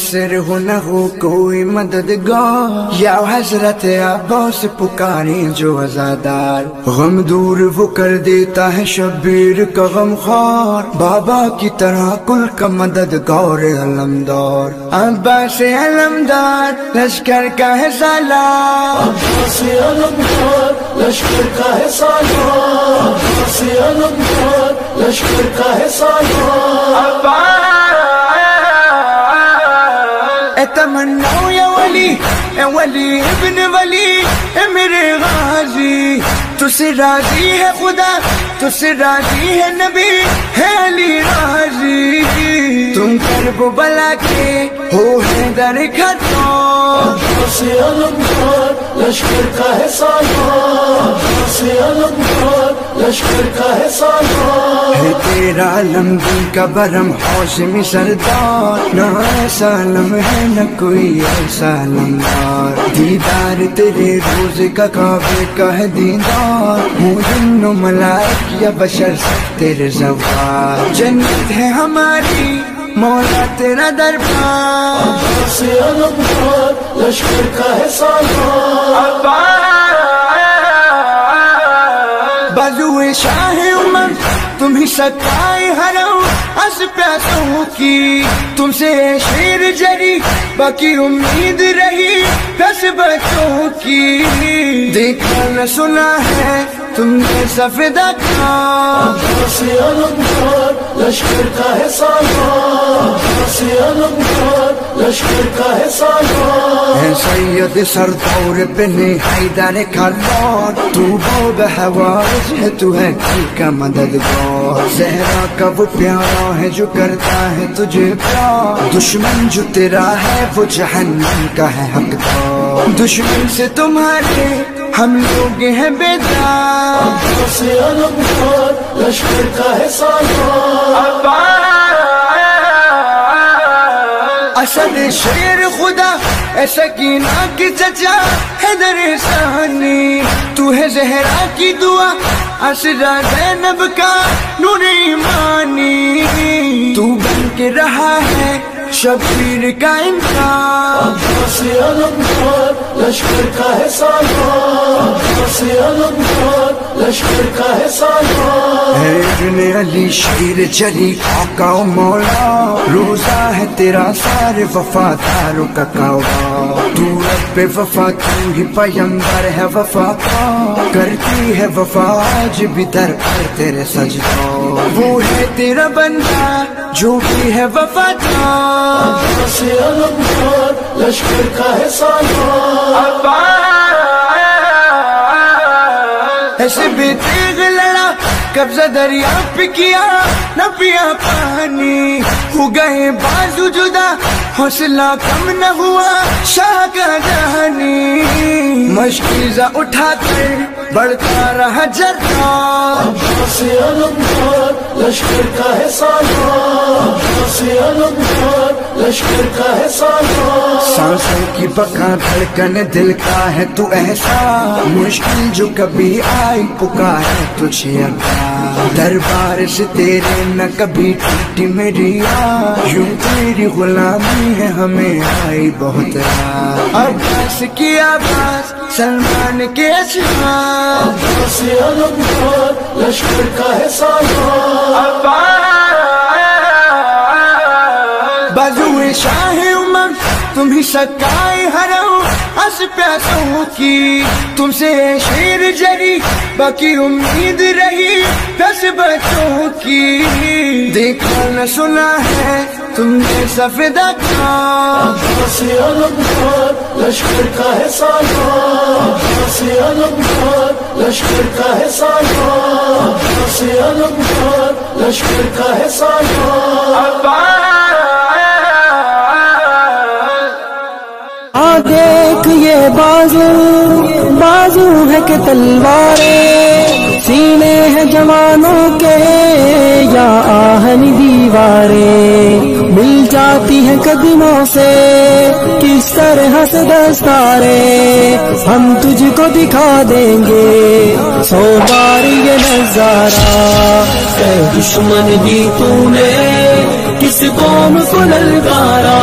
سر ہو نہ ہو کوئی مددگار، یا حضرت عباس پکارے جو عزادار، غم دور وہ کر دیتا ہے شبیر کا غم خوار، بابا کی طرح کل کا مددگار علمدار، عباس علمدار لشکر کا ہے سالار، عباس علمدار لشکر کا ہے سالار، عباس علمدار لشکر کا ہے سالار، تمنا یا ولی، اے ولی ابن ولی، اے میرے غازی، تو سے راضی ہے خدا، تو سے راضی ہے نبی، ہے علی راضی، تم کرب و بلا کے ہو حیدر خطاب، عباس علمدار لشکر کا ہے سالار، عباس علمدار لشکر کا ہے سالار، ہے تیرا علمگیر کا برم ہاشمی سردار، نہ ایسا علم ہے نہ کوئی ایسا علمدار، دیدار تیرے روز کا کعبے کا ہے دیدار، ہوں جن و ملائک یا بشر سب تیرے زوار، جنت ہے ہماری مولا تیرا دربار، عباس علمدار لشکر کا ہے سالار، بازوئے شاہ امم تم ہی سکائے حرم از پیاسوں کی، تم سے شیر جری باقی امید رہی پیاس بچوں کی، دیکھا نہ سنا ہے تم نے سفیدہ کا، عباس علمدار لشکر کا ہے سالار، عباس علمدار لشکر کا ہے سالار، اے سید سردور بن حیدر کھلار، تو باب حوائج ہے، تو ہے کل کا مددگار، زہرا کا وہ پیارا ہے جو کرتا ہے تجھے پیار، دشمن جو تیرا ہے وہ جہنم کا ہے حقدار، دشمن سے تمہارے ہم لوگ ہیں بیدار، عباس علمدار لشکر کا ہے سالار، اسد شیر خدا اے سکینہ کی چچا حیدر ثانی، تو ہے زہرا کی دعا اسرا زینب کا نور ایمانی، تو بن کے رہا ہے شبیر کا انسان، عباس علمدار لشکر کا ہے سالار، عباس علمدار لشکر کا ہے سالار، ہے ابن علی شیر جلی آقا و مولا، روزہ ہے تیرا سارے وفاداروں کا کعبہ، تو رب وفا تو ہی پیمبر ہے وفا کا، کرتی ہے وفا آج بھی در پر تیرے سجدہ، وہ ہے تیرا بندہ جو بھی ہے وفادار، عباس علمدار لشکر کا ہے سالار، ایسے بے تیغ لڑا قبضہ دریا پہ کیا نہ پیا پانی، ہو گئے بازو جدا حوصلہ کم نہ ہوا شاہ کا جہانی، مشکیزہ اٹھا کر بڑھتا رہا جرہ، عباس علمدار لشکر کا ہے سالار، عباس علمدار لشکر کا ہے سالار، سانسوں کی بقا دھڑکن دل کا ہے تو ایسا، مشکل جو کبھی آئی پکارے تجھے اکا، دربار سے تیرے نہ کبھی ٹوٹی میری آہ، یوں تیری غلامی ہے ہمیں آئی بہت راہ، عباس کی آواز سلمان کے اشعار، عباس علمدار لشکر کا ہے سالار، بازوئے شاہ امم تم ہی سکائے حرم از پیاسوں کی، تم سے شیر جری باقی امید رہی پیاس بچوں کی، دیکھا نہ سنا ہے تم نے سفیدہ کا، عباس علمدار لشکر کا ہے سالار، عباس علمدار لشکر کا ہے سالار، عباس علمدار لشکر کا ہے سالار، دیکھ یہ بازو ہے کہ تلواریں، سینے ہیں جوانوں کے یا آہنی دیواریں، مل جاتی ہیں قدموں سے کس طرح سے دستاریں، ہم تجھ کو دکھا دیں گے 100 بار یہ نظارہ، اے دشمن بھی تو نے کس قوم کو للکارا،